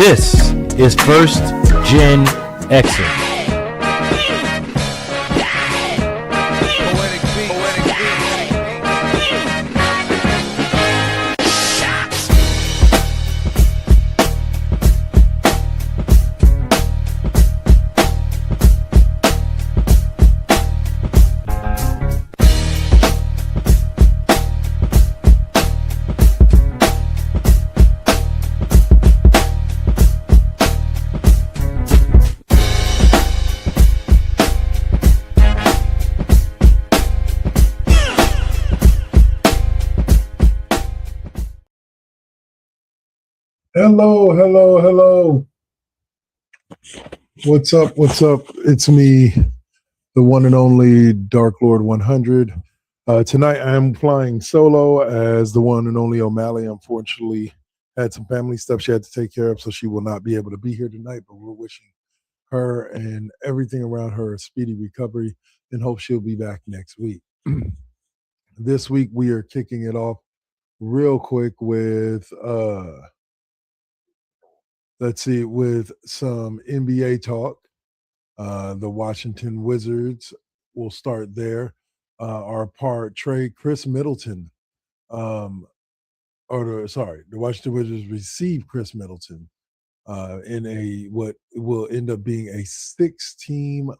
This is First Gen Xers. Hello. What's up? It's me, the one and only Dark Lord 100. Tonight I'm flying solo as the one and only O'Malley unfortunately had some family stuff she had to take care of, so she will not be able to be here tonight, but we're wishing her and everything around her a speedy recovery and hope she'll be back next week. This week we are kicking it off real quick with with some NBA talk. The Washington Wizards will start there. Trade Chris Middleton. The Washington Wizards receive Chris Middleton in what will end up being a 6-team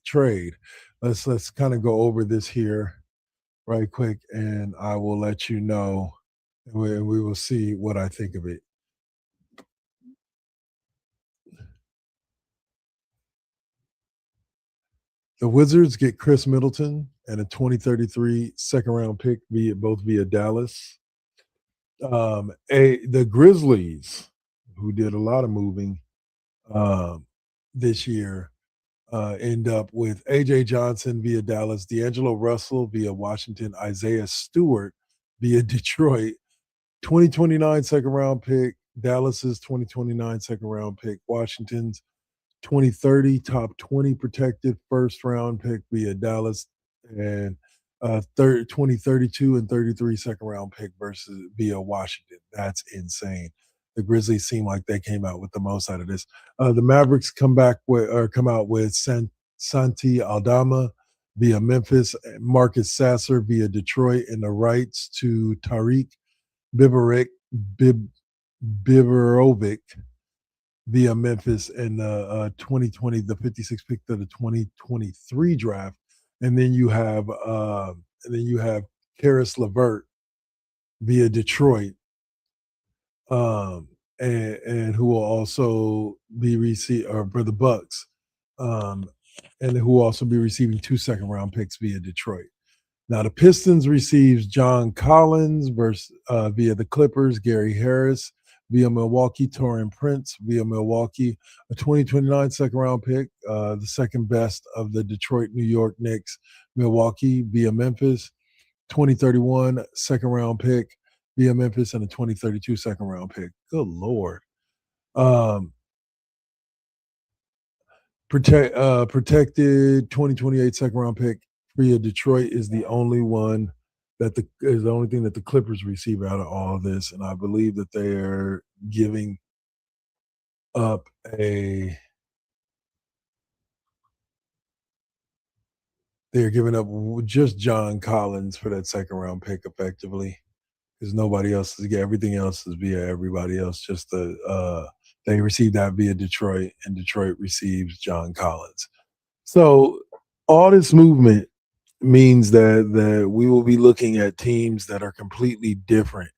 trade. Let's kind of go over this here right quick, and I will let you know, and we will see what I think of it. The Wizards get Chris Middleton and a 2033 second-round pick via Dallas. The Grizzlies, who did a lot of moving this year, end up with A.J. Johnson via Dallas, D'Angelo Russell via Washington, Isaiah Stewart via Detroit, 2029 second-round pick, Dallas's 2029 second-round pick, Washington's 2030 top 20 protected first round pick via Dallas, and 2032 and 33 second round pick via Washington. That's insane. The Grizzlies seem like they came out with the most out of this. The Mavericks come out with Santi Aldama via Memphis, Marcus Sasser via Detroit, and the rights to Tariq Biberovic via Memphis in the 2020, the 56th pick of the 2023 draft, and then you have Karis LeVert via Detroit, and who will also be for the Bucks, and who will also be receiving 2 second-round picks via Detroit. Now the Pistons receives John Collins via the Clippers, Gary Harris via Milwaukee, Taurean Prince via Milwaukee, a 2029 second-round pick, the second best of the Detroit, New York Knicks, Milwaukee via Memphis, 2031 second-round pick via Memphis, and a 2032 second-round pick. Good Lord. Protected 2028 second-round pick via Detroit is the only thing that the Clippers receive out of all of this, and I believe that they are giving up just John Collins for that second round pick effectively, because nobody else everything else is via everybody else. They received that via Detroit, and Detroit receives John Collins. So all this movement means that we will be looking at teams that are completely different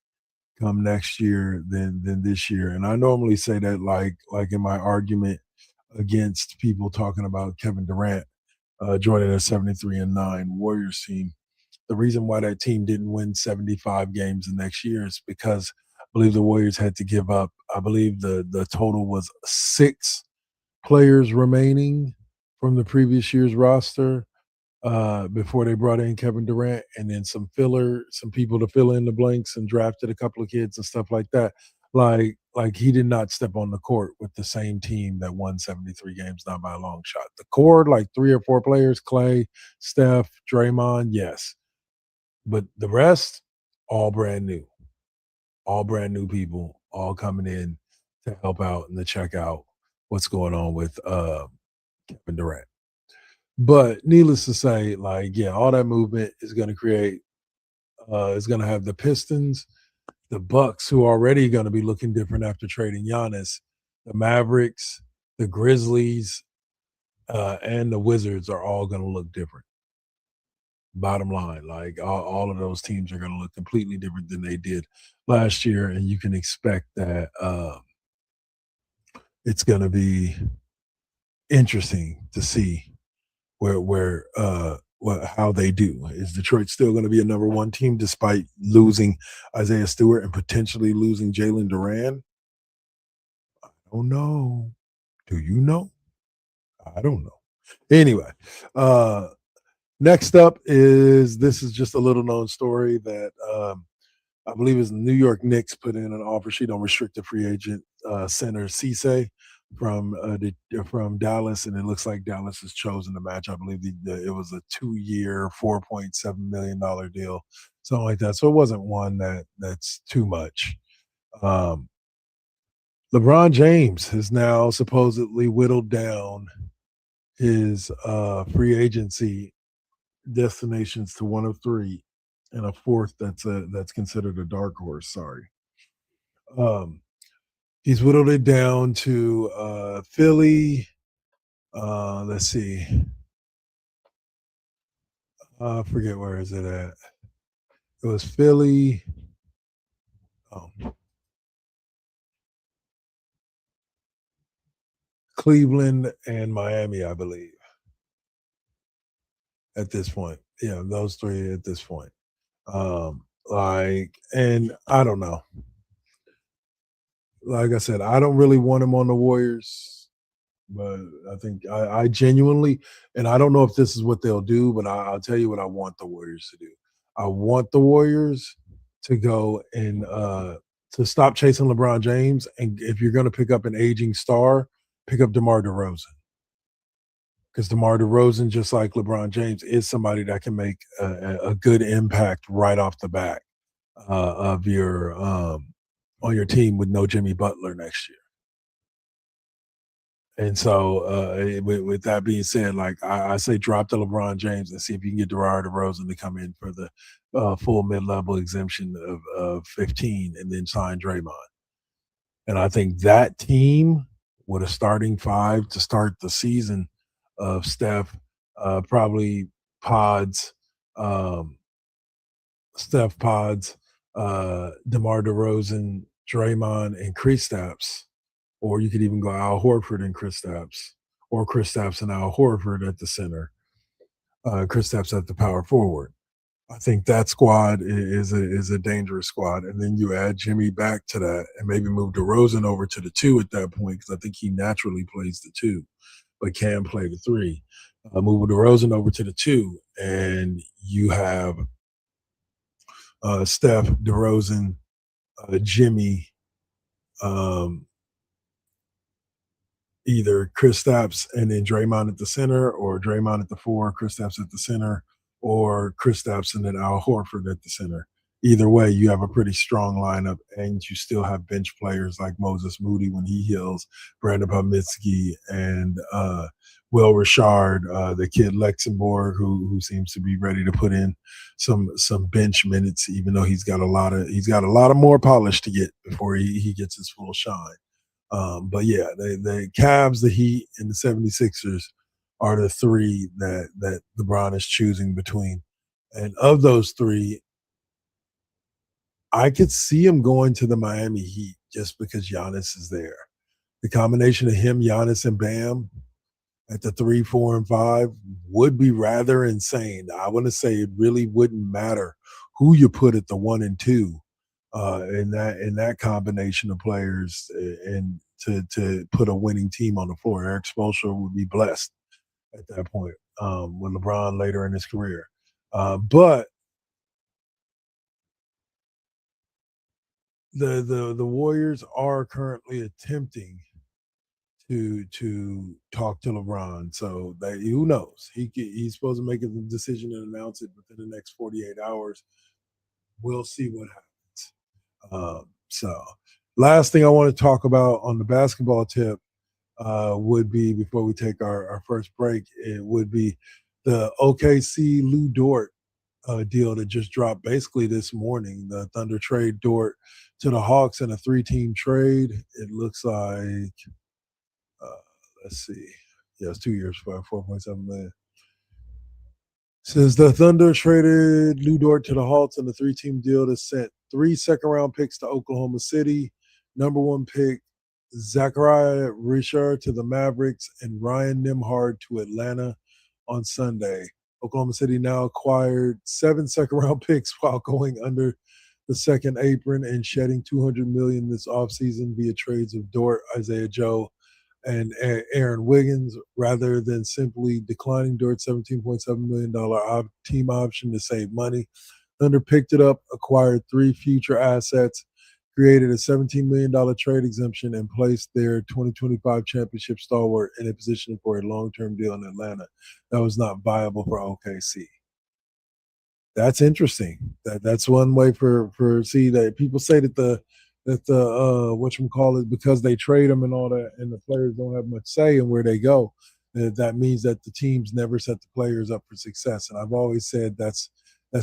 come next year than this year. And I normally say that like in my argument against people talking about Kevin Durant joining a 73-9 Warriors team. The reason why that team didn't win 75 games the next year is because I believe the Warriors had to give up. I believe the total was 6 players remaining from the previous year's roster before they brought in Kevin Durant, and then some people to fill in the blanks, and drafted a couple of kids and stuff like that. Like he did not step on the court with the same team that won 73 games, not by a long shot. The core, like 3 or 4 players, Clay, Steph, Draymond, yes. But the rest, all brand new people, all coming in to help out and to check out what's going on with Kevin Durant. But needless to say, like, yeah, all that movement is going to create, is going to have the Pistons, the Bucks, who are already going to be looking different after trading Giannis, the Mavericks, the Grizzlies, and the Wizards are all going to look different. Bottom line, like all of those teams are going to look completely different than they did last year, and you can expect that it's going to be interesting to see how they do. Is Detroit still going to be a number one team despite losing Isaiah Stewart and potentially losing Jalen Duran? I don't know. Do you know? I don't know. Anyway, next up is this is just a little known story that I believe is the New York Knicks put in an offer sheet on restricted free agent center Cisse from Dallas, and it looks like Dallas has chosen the match. I believe it was a 2-year, $4.7 million deal, something like that. So it wasn't one that's too much. LeBron James has now supposedly whittled down his free agency destinations to one of three, and a fourth that's considered a dark horse. Sorry. Um, he's whittled it down to Philly. Let's see. I forget where is it at. It was Philly. Cleveland and Miami, I believe. At this point, yeah, those three at this point. And I don't know. Like I said, I don't really want him on the Warriors, but I think I genuinely, and I don't know if this is what they'll do, but I'll tell you what I want the Warriors to do. I want the Warriors to go and to stop chasing LeBron James, and if you're going to pick up an aging star, pick up DeMar DeRozan, because DeMar DeRozan, just like LeBron James, is somebody that can make a good impact right off the bat of your on your team with no Jimmy Butler next year. And so, with that being said, like I say, drop the LeBron James and see if you can get DeMar DeRozan to come in for the full mid-level exemption of 15, and then sign Draymond. And I think that team with a starting five to start the season of Steph, probably Pods, um, Steph Pods, DeMar DeRozan, Draymond, and Kristaps, or you could even go Al Horford and Kristaps, or Kristaps and Al Horford at the center, Kristaps at the power forward. I think that squad is a dangerous squad, and then you add Jimmy back to that, and maybe move DeRozan over to the two at that point, because I think he naturally plays the two, but can play the three. Move DeRozan over to the two, and you have Steph, DeRozan, Jimmy, um, either Kristaps and then Draymond at the center, or Draymond at the four, Kristaps at the center, or Kristaps and then Al Horford at the center. Either way, you have a pretty strong lineup, and you still have bench players like Moses Moody when he heals, Brandon Pomitsky, and Will Richard, the kid Luxembourg, who seems to be ready to put in some bench minutes, even though he's got a lot of more polish to get before he gets his full shine. But yeah, the Cavs, the Heat, and the 76ers are the three that LeBron is choosing between. And of those three, I could see him going to the Miami Heat just because Giannis is there. The combination of him, Giannis, and Bam at the 3, 4, and 5 would be rather insane. I want to say it really wouldn't matter who you put at the 1 and 2 in that combination of players, and to put a winning team on the floor. Eric Spoelstra would be blessed at that point, with LeBron later in his career. But the Warriors are currently attempting to talk to LeBron. So that, who knows? He's supposed to make a decision and announce it within the next 48 hours. We'll see what happens. So Last thing I want to talk about on the basketball tip would be, before we take our first break, it would be the OKC Lou Dort deal that just dropped basically this morning. The Thunder trade Dort to the Hawks in a 3-team trade. It looks like, let's see, yeah, it's 2 years for $4.7 million. Says the Thunder traded Lou Dort to the Hawks in the 3-team deal that sent 3 second-round picks to Oklahoma City, number 1 pick Zachariah Richard to the Mavericks, and Ryan Nembhard to Atlanta on Sunday. Oklahoma City now acquired 7 second-round picks while going under the second apron and shedding $200 million this offseason via trades of Dort, Isaiah Joe, and Aaron Wiggins, rather than simply declining Dort's $17.7 million team option to save money. Thunder picked it up, acquired 3 future assets, created a $17 million trade exemption, and placed their 2025 championship stalwart in a position for a long-term deal in Atlanta that was not viable for OKC. That's interesting. That's one way for see that people say that the whatchamacallit, because they trade them and all that, and the players don't have much say in where they go. That means that the teams never set the players up for success. And I've always said that's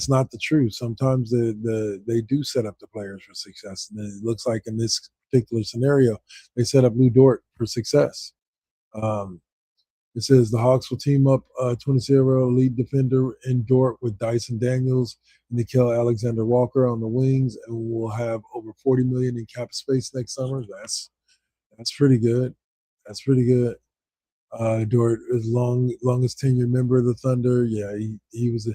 not the truth. Sometimes they do set up the players for success. And it looks like in this particular scenario, they set up Lou Dort for success. It says the Hawks will team up 26-year-old elite defender in Dort with Dyson Daniels and Nickeil Alexander-Walker on the wings, and will have over $40 million in cap space next summer. That's pretty good. That's pretty good. Dort is longest tenured member of the Thunder. Yeah, he was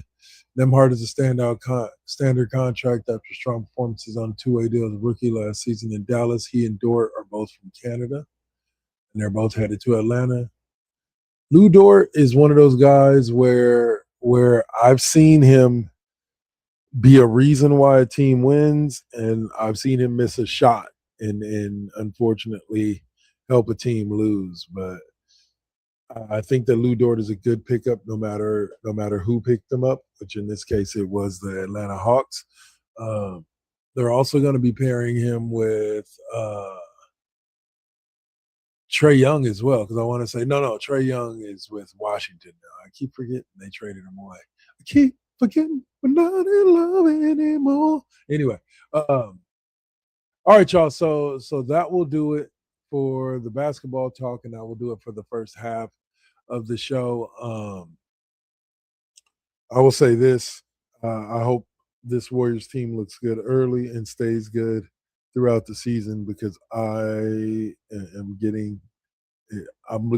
Nembhard is a standard contract after strong performances on 2-way deals as rookie last season in Dallas. He and Dort are both from Canada, and they're both headed to Atlanta. Lou Dort is one of those guys where I've seen him be a reason why a team wins, and I've seen him miss a shot and unfortunately help a team lose. But I think that Lou Dort is a good pickup no matter who picked him up, which in this case it was the Atlanta Hawks. They're also going to be pairing him with Trae Young as well, because I want to say, no, Trae Young is with Washington now. I keep forgetting they traded him away. I keep forgetting we're not in love anymore. Anyway, all right, y'all. So that will do it for the basketball talk, and that will do it for the first half of the show. I will say this. I hope this Warriors team looks good early and stays good throughout the season, because I am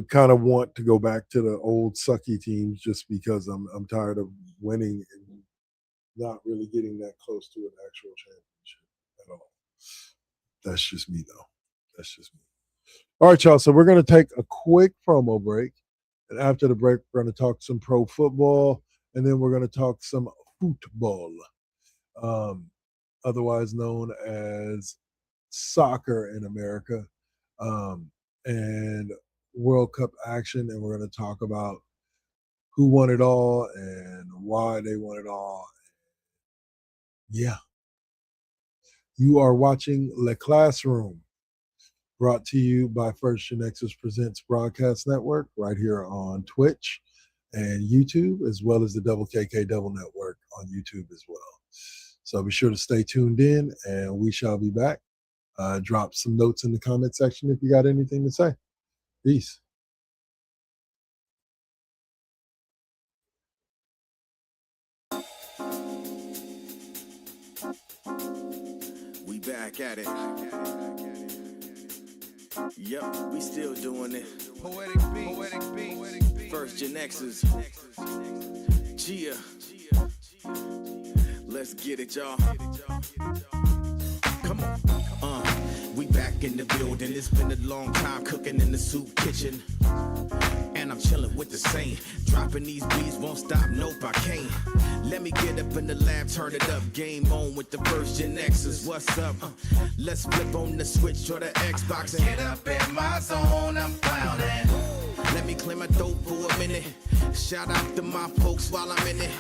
kind of want to go back to the old sucky teams, just because I'm tired of winning and not really getting that close to an actual championship at all. That's just me, though. That's just me. All right, y'all. So we're going to take a quick promo break. And after the break, we're going to talk some pro football, and then we're going to talk some football, otherwise known as soccer in America, and World Cup action. And we're going to talk about who won it all and why they won it all. Yeah. You are watching Le Classroom, brought to you by First GenXers Presents Broadcast Network, right here on Twitch and YouTube, as well as the Double KK Double Network on YouTube as well. So be sure to stay tuned in, and we shall be back. Drop some notes in the comment section if you got anything to say. Peace. We back at it. Yep, we still doing it. Poetic beat. First GenXers. Gia. Let's get it, y'all. Come on. We back in the building. It's been a long time cooking in the soup kitchen. And I'm chilling with the same. Dropping these beats, won't stop, nope, I can't. Let me get up in the lab, turn it up. Game on with the first GenXers. What's up? Let's flip on the switch to the Xbox and get up in my zone, I'm clowning. Let me clear my throat for a minute. Shout out to my folks while I'm in it.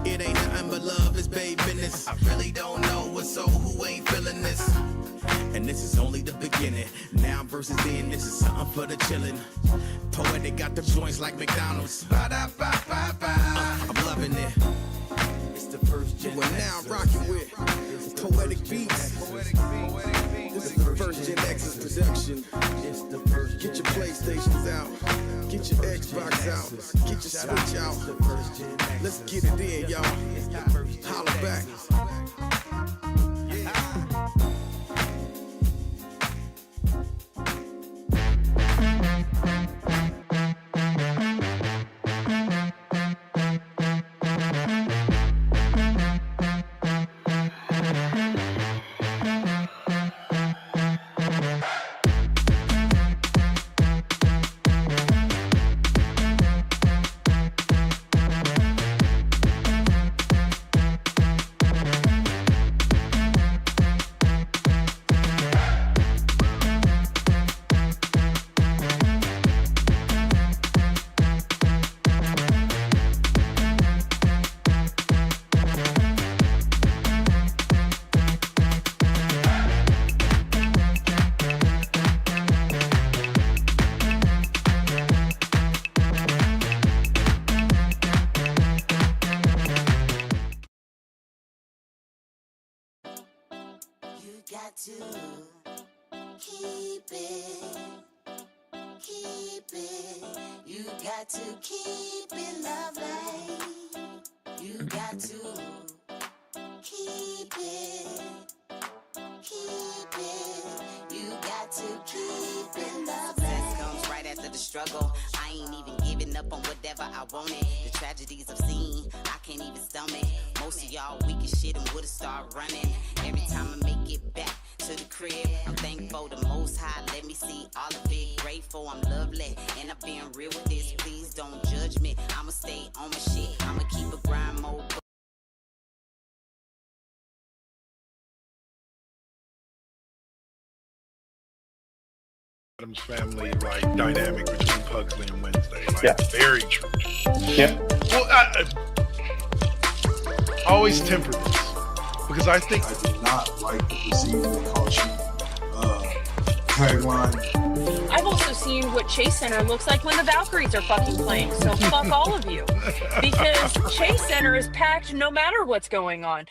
It ain't nothing but love, it's babe business. I really don't know what's so who ain't feeling this. And this is only the beginning. Now versus then, this is something for the chillin'. Poetic got the joints like McDonald's. I'm loving it. It's the first Gen. We're now rocking with Poetic Beats. This is the first Gen Xers production. Get your PlayStations out. Get your Xbox out. Get your Switch out. Let's get it in, y'all. Holla back. Got to keep it. You got to keep it lovely. You got to keep it. You got to keep it lovely. Success comes right after the struggle. I ain't even giving up on whatever I wanted. The tragedies I've seen, I can't even stomach. Most of y'all weak as shit and would've started running. Every time I make it back to the crib, I'm thankful the Most High let me see all of it. Grateful I'm lovely, and I'm being real with this. Please don't judge me. I'ma stay on my shit. I'ma keep a grind mode. Adams family like dynamic between Pugsley and Wednesday. Like, Yeah. very true. Yeah. Well, I always temper this because I think I did not like the receive the caution tagline. I've also seen what Chase Center looks like when the Valkyries are fucking playing, so fuck all of you. Because Chase Center is packed no matter what's going on.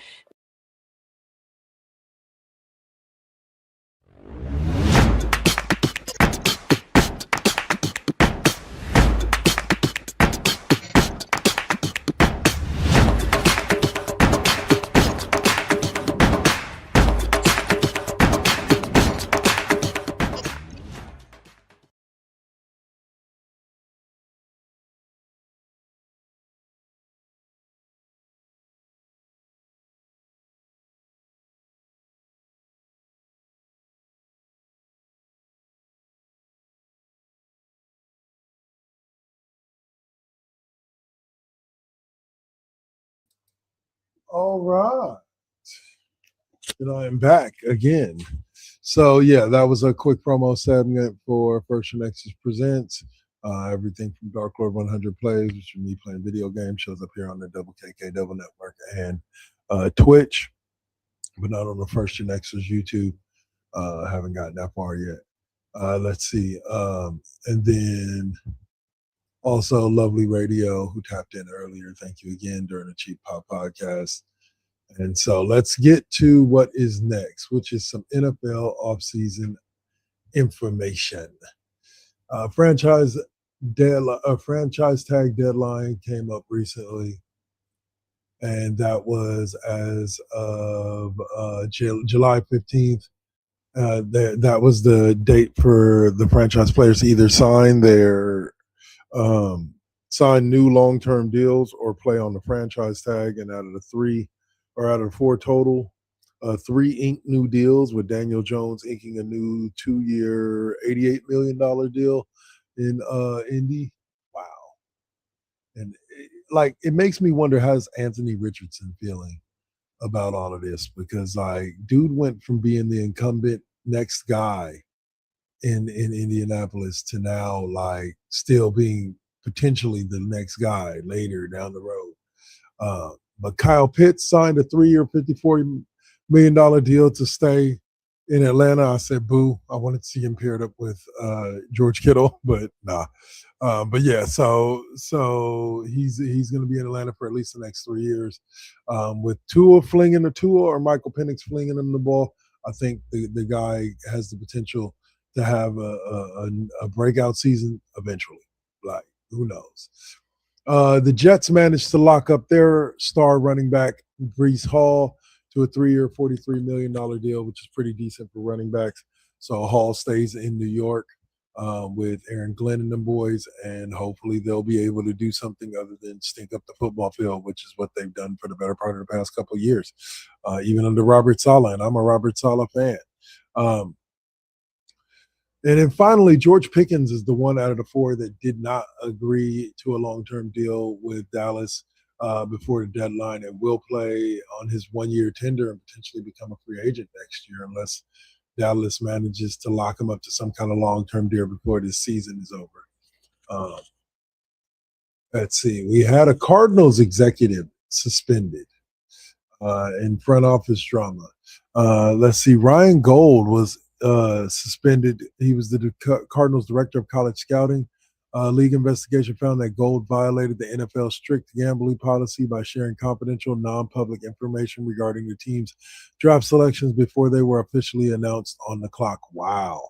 All right. And I am back again. So, yeah, that was a quick promo segment for First GenXers Presents. Everything from Dark Lord 100 Plays, which is me playing video games, shows up here on the Double KK Double Network and Twitch, but not on the First GenXers YouTube. Haven't gotten that far yet. Let's see. And then also Lovely Radio, who tapped in earlier. Thank you again during the Cheap Pop podcast. And so let's get to what is next, which is some NFL offseason information. Franchise tag deadline came up recently, and that was as of July 15th. That was the date for the franchise players to either sign new long-term deals or play on the franchise tag. And out of the four total, 3 inked new deals, with Daniel Jones inking a new 2-year, $88 million deal in Indy. Wow. And it makes me wonder, how's Anthony Richardson feeling about all of this? Because dude went from being the incumbent next guy in Indianapolis to now still being potentially the next guy later down the road. But Kyle Pitts signed a 3-year, $54 million deal to stay in Atlanta, I said boo. I wanted to see him paired up with George Kittle, but nah. But yeah, so he's going to be in Atlanta for at least the next 3 years. With Tua flinging the Tua or Michael Penix flinging him the ball, I think the guy has the potential to have a breakout season eventually. Like, who knows? The Jets managed to lock up their star running back, Brees Hall, to a 3-year, $43 million deal, which is pretty decent for running backs. So Hall stays in New York with Aaron Glenn and them boys, and hopefully they'll be able to do something other than stink up the football field, which is what they've done for the better part of the past couple of years, even under Robert Saleh, and I'm a Robert Saleh fan. And then finally, George Pickens is the one out of the four that did not agree to a long-term deal with Dallas before the deadline and will play on his one-year tender and potentially become a free agent next year unless Dallas manages to lock him up to some kind of long-term deal before this season is over. Let's see. We had a Cardinals executive suspended in front office drama. Let's see. Ryan Gold was suspended. He was the Cardinals director of college scouting. League investigation found that Gold violated the NFL's strict gambling policy by sharing confidential, non-public information regarding the team's draft selections before they were officially announced on the clock. Wow.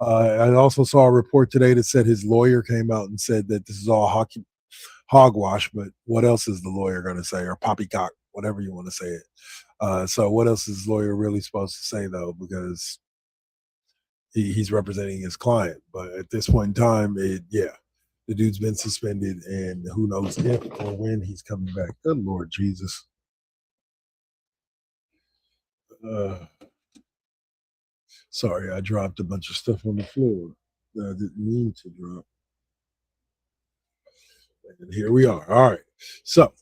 I also saw a report today that said his lawyer came out and said that this is all hogwash, but what else is the lawyer going to say? Or poppycock, whatever you want to say it. So what else is his lawyer really supposed to say, though? Because he's representing his client. But at this point in time, the dude's been suspended, and who knows if or when he's coming back. Good Lord Jesus. Sorry, I dropped a bunch of stuff on the floor that I didn't mean to drop. And here we are. All right. So,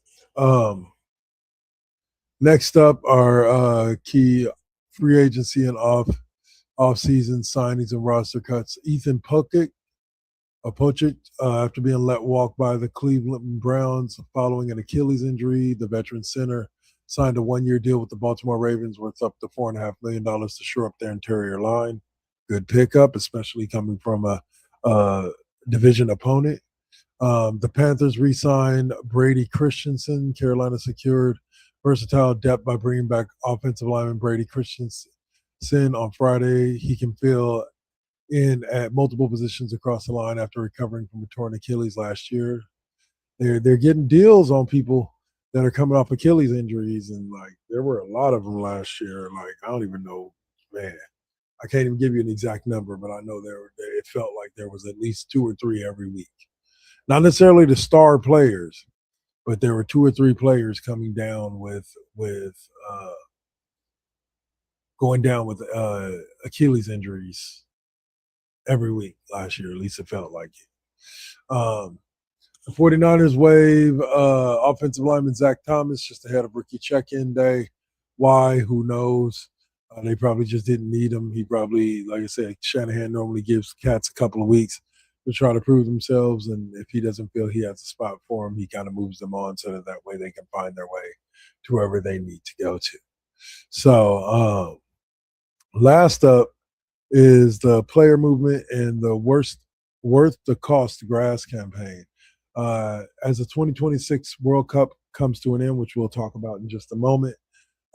next up are key free agency and off-season signings and roster cuts. Ethan Pocic, after being let walk by the Cleveland Browns following an Achilles injury, the veteran center signed a one-year deal with the Baltimore Ravens worth up to $4.5 million to shore up their interior line. Good pickup, especially coming from a division opponent. The Panthers re-signed Brady Christensen. Carolina secured versatile depth by bringing back offensive lineman Brady Christensen on Friday. He can fill in at multiple positions across the line after recovering from a torn Achilles last year. They're getting deals on people that are coming off Achilles injuries, and like there were a lot of them last year. Like I don't even know, man. I can't even give you an exact number, but I know it felt like there was at least 2 or 3 every week. Not necessarily the star players, but there were 2 or 3 players coming down with going down with Achilles injuries every week last year. At least it felt like it. The 49ers waive offensive lineman Zach Thomas just ahead of rookie check-in day. Why? Who knows? They probably just didn't need him. He probably, like I said, Shanahan normally gives cats a couple of weeks to try to prove themselves, and if he doesn't feel he has a spot for him, he kind of moves them on so that way they can find their way to wherever they need to go to. So last up is the player movement and the worth the cost grass campaign. As the 2026 World Cup comes to an end, which we'll talk about in just a moment,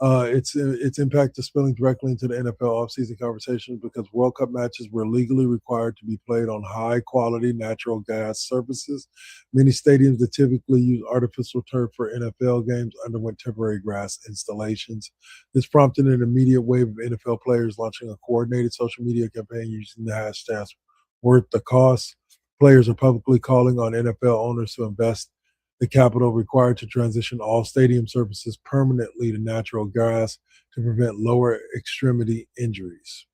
its impact is spilling directly into the NFL offseason conversation because World Cup matches were legally required to be played on high-quality natural gas surfaces. Many stadiums that typically use artificial turf for NFL games underwent temporary grass installations. This prompted an immediate wave of NFL players launching a coordinated social media campaign using the hashtag worth the cost. Players are publicly calling on NFL owners to invest the capital required to transition all stadium surfaces permanently to natural grass to prevent lower extremity injuries.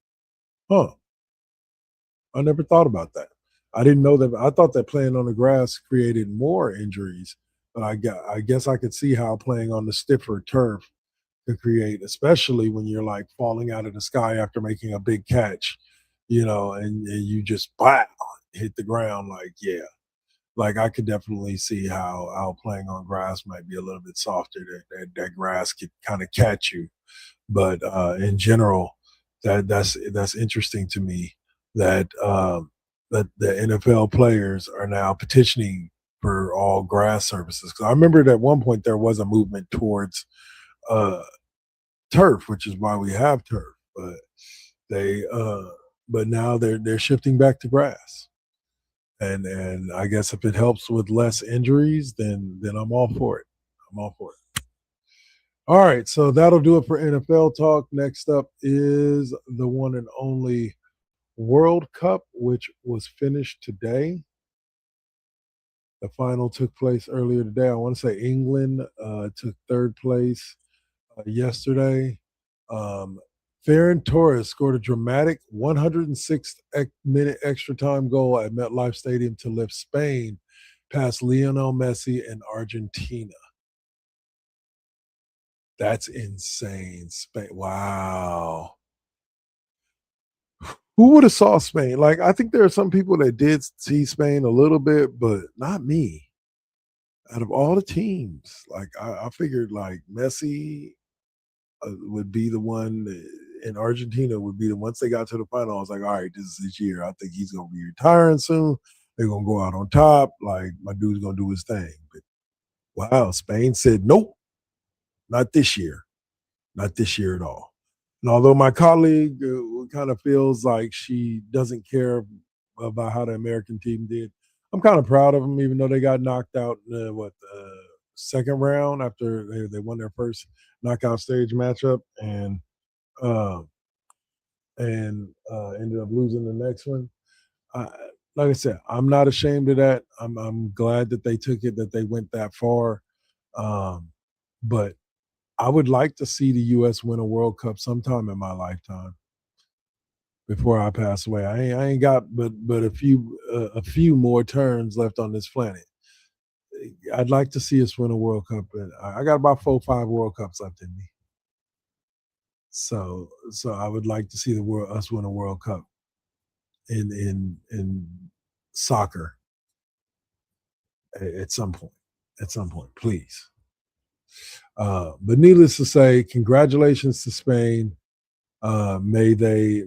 I never thought about that. I didn't know that. I thought that playing on the grass created more injuries, but I guess I could see how playing on the stiffer turf could create, especially when you're like falling out of the sky after making a big catch, and you just hit the ground. Like I could definitely see how playing on grass might be a little bit softer. That grass could kind of catch you, but in general, that's interesting to me that that the NFL players are now petitioning for all grass surfaces. Because I remember at one point there was a movement towards uh, turf, which is why we have turf, but they but now they're shifting back to grass. And I guess if it helps with less injuries, then I'm all for it. I'm all for it. All right, so that'll do it for NFL talk. Next up is the one and only World Cup, which was finished today. The final took place earlier today. I want to say England took third place yesterday. Ferran Torres scored a dramatic 106th minute extra time goal at MetLife Stadium to lift Spain past Lionel Messi and Argentina. That's insane. Spain. Wow. Who would have saw Spain? Like, I think there are some people that did see Spain a little bit, but not me. Out of all the teams, like I figured like Messi would be the one, and Argentina would be the once they got to the final. I was like, all right, this is his year. I think he's gonna be retiring soon. They're gonna go out on top. Like my dude's gonna do his thing. But wow, Spain said nope, not this year, not this year at all. And although my colleague kind of feels like she doesn't care about how the American team did, I'm kind of proud of them, even though they got knocked out in the second round after they won their first knockout stage matchup and ended up losing the next one. Like I said, I'm not ashamed of that. I'm glad that they took it, that they went that far. But I would like to see the U.S. win a World Cup sometime in my lifetime before I pass away. I ain't got but a few more turns left on this planet. I'd like to see us win a World Cup, and I got about 4 or 5 World Cups left in me. So I would like to see us win a World Cup in soccer at some point. At some point, please. But needless to say, congratulations to Spain. May they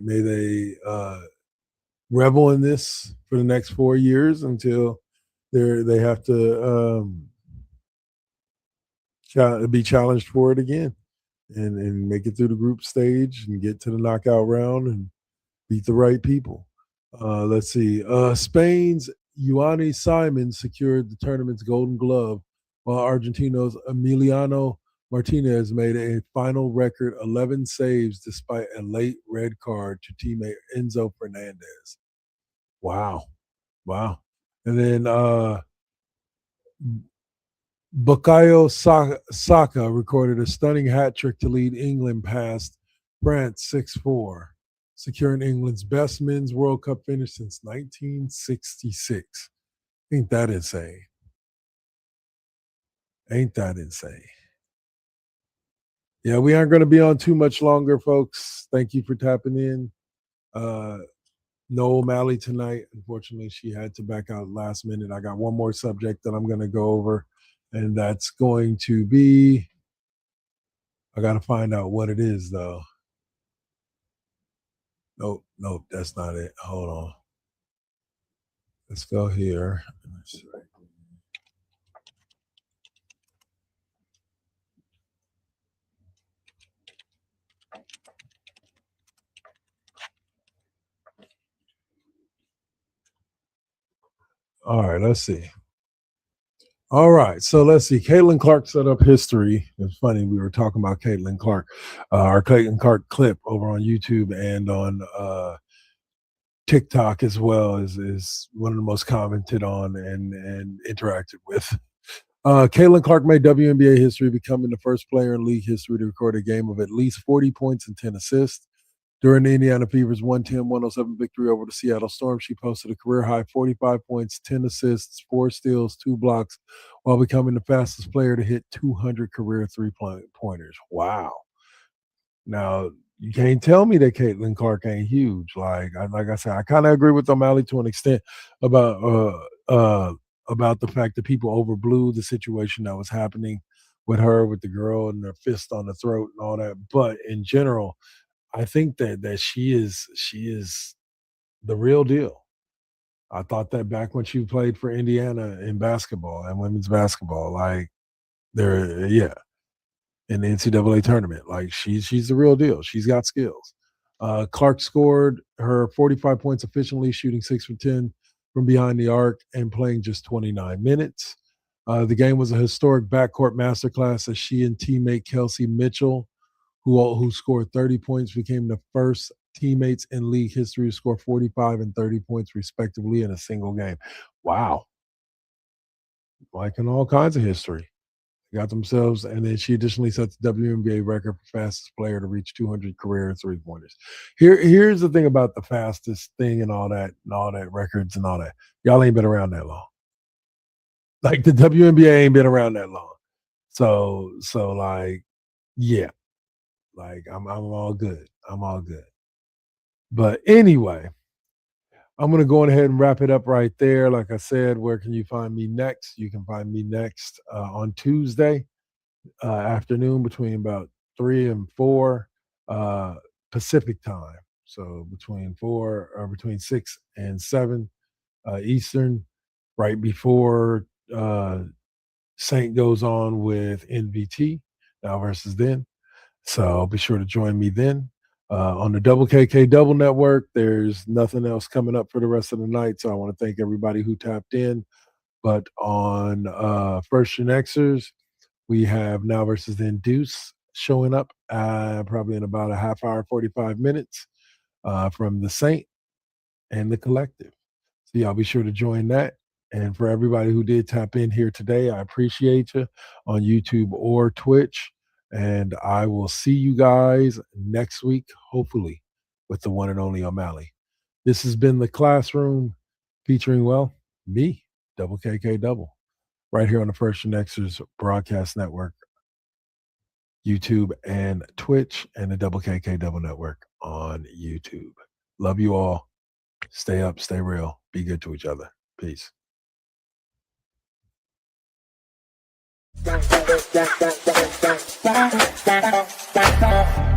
revel in this for the next 4 years until they have to be challenged for it again and make it through the group stage and get to the knockout round and beat the right people. Let's see. Spain's Ioannis Simon secured the tournament's Golden Glove, while Argentina's Emiliano Martinez made a final record 11 saves despite a late red card to teammate Enzo Fernandez. Wow. And then Bukayo Saka recorded a stunning hat trick to lead England past France 6-4, securing England's best men's World Cup finish since 1966. Ain't that insane? Yeah, we aren't going to be on too much longer, folks. Thank you for tapping in. No O'Malley tonight. Unfortunately, she had to back out last minute. I got one more subject that I'm going to go over, and that's going to be, I got to find out what it is, though. Nope, that's not it. Hold on. Let's go here. All right, let's see. All right, so let's see. Caitlin Clark set up history. It's funny, we were talking about Caitlin Clark. Our Caitlin Clark clip over on YouTube and on TikTok as well is one of the most commented on and interacted with. Caitlin Clark made WNBA history, becoming the first player in league history to record a game of at least 40 points and 10 assists. During the Indiana Fever's 110-107 victory over the Seattle Storm, she posted a career-high 45 points, 10 assists, 4 steals, 2 blocks, while becoming the fastest player to hit 200 career three-pointers. Wow. Now, you can't tell me that Caitlin Clark ain't huge. Like I said, I kind of agree with O'Malley to an extent about the fact that people overblew the situation that was happening with her, with the girl and her fist on the throat and all that. But in general, I think that she is the real deal. I thought that back when she played for Indiana in basketball and women's basketball, like in the NCAA tournament, like she's the real deal. She's got skills. Clark scored her 45 points efficiently, shooting 6 for 10 from behind the arc and playing just 29 minutes. The game was a historic backcourt masterclass as she and teammate Kelsey Mitchell, who scored 30 points, became the first teammates in league history to score 45 and 30 points respectively in a single game. Wow. Like in all kinds of history. They got themselves, and then she additionally set the WNBA record for fastest player to reach 200 career three-pointers. Here's the thing about the fastest thing and all that records and all that. Y'all ain't been around that long. Like the WNBA ain't been around that long. So like, yeah. Like I'm all good. I'm all good. But anyway, I'm going to go ahead and wrap it up right there. Like I said, where can you find me next? You can find me next on Tuesday afternoon between about 3 and 4 Pacific time. So between 6 and 7 Eastern, right before Saint goes on with NVT, Now versus Then. So be sure to join me then. On the Double KK Double Network, there's nothing else coming up for the rest of the night. So I want to thank everybody who tapped in. But on First GenXers, we have Now versus Then Deuce showing up probably in about a half hour, 45 minutes from the Saint and the Collective. So y'all be sure to join that. And for everybody who did tap in here today, I appreciate you on YouTube or Twitch. And I will see you guys next week, hopefully, with the one and only O'Malley. This has been The Classroom featuring, well, me, Double KK Double, right here on the First GenXers Broadcast Network, YouTube and Twitch, and the Double KK Double Network on YouTube. Love you all. Stay up, stay real. Be good to each other. Peace. Bang, bang, bang, bang, bang, bang, bang, bang, bang, bang.